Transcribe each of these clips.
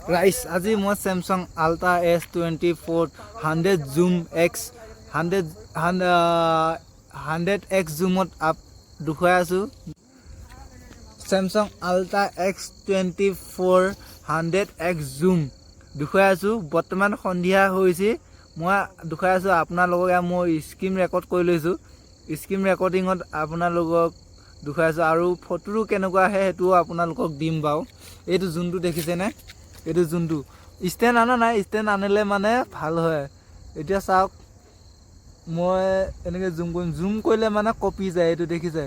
Guys, আজি মই Samsung Ultra S24 100 Zoom X 100x zoomত up দেখুৱাই আছো Samsung Ultra X24 100x zoom দেখুৱাই আছো বৰ্তমান সন্ধিয়া হৈছে মই দেখুৱাই আছো আপোনালোকক মই স্ক্ৰীন ৰেকৰ্ড কৰি লৈছো স্ক্ৰীন ৰেকৰ্ডিংত আপোনালোকক দেখুৱাই আছো আৰু ফটো কেনেকুৱা আহে হেতু আপোনালোকক দিম বাও এইটো জুনটো দেখিছে নে এইটো জুনটো ষ্টেণ্ড আনা নাই ষ্টেণ্ড আনিলে মানে ভাল হয় এতিয়া চাওক মই এনেকে জুম কৰিলে মানে কপি যায় এইটো দেখিছে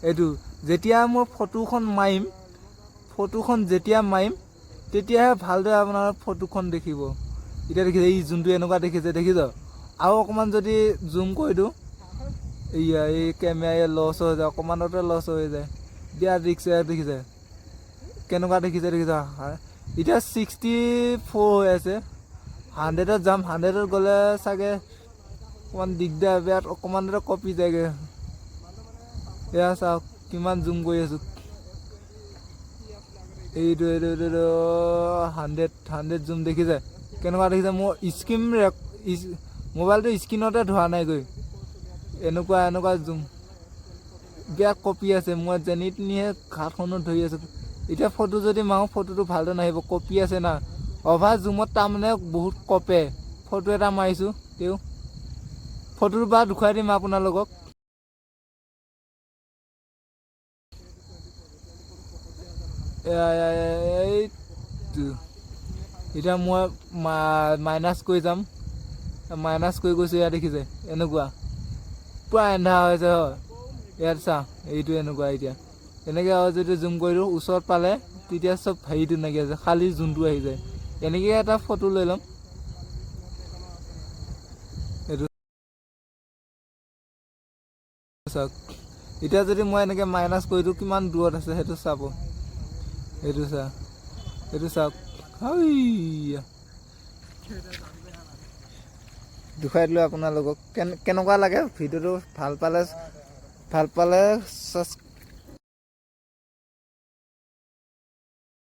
এইটো যেতিয়া মই ফটোখন মাৰিম তেতিয়াহে ভালদৰে আপোনাৰ ফটোখন দেখিব এতিয়া দেখিছে এই জুনটো এনেকুৱা দেখিছে দেখিছ আৰু অকমান যদি জুম কৰি দিও এইয়া এই কেমেৰা লছ হৈ যায় অকমানতে লছ হৈ যায় দিয়া ৰিক্স দেখিছে কেনেকুৱা দেখিছে এতিয়া 64 হৈ আছে 100ত যাম 100ত গলে চাগে অকমান দিগদাৰ বেয়াত অকমানতে কপি যায়গে এয়া চাওক কিমান জুম কৰি আছো এইটো 100 জুম দেখিছে কেনেকুৱা দেখিছে মোৰ স্ক্ৰীন মোবাইলটো স্ক্ৰীনতে ধোৱা নাই গৈ এনেকুৱা জুম বেয়া কপি আছে মই জেনিত নিয়ে ঘাটখনত ধৰি আছো এতিয়া ফটো যদি মাৰো ফটোটো ভালদৰে নাহিব কপি আছে না অভাৰ জুমত তাৰমানে বহুত কপে ফটো এটা মাৰিছো তেও ফটোটো বা দেখুৱাই দিম আপোনালোকক এতিয়া মই মাইনাছ কৰি যাম মাইনাছ কৰি গৈছো এয়া দেখিছে এনেকুৱা পুৰা এন্ধাৰ হৈছে হয় ইয়াত চা এইটো এনেকুৱা এতিয়া এনেকে আৰু যদি জুম কৰি দিওঁ ওচৰত পালে তেতিয়া চব হেৰিটো নাইকিয়া আছে খালি জুমটো আহি যায় এনেকে এটা ফটো লৈ ল'ম এইটো চাওক এতিয়া যদি মই এনেকে মাইনাছ কৰি দিওঁ কিমান দূৰত আছে সেইটো চাব এইটো চাওক দেখুৱাই দিলোঁ আপোনালোকক কেনেকুৱা লাগে ভিডিঅ'টো ভাল পালে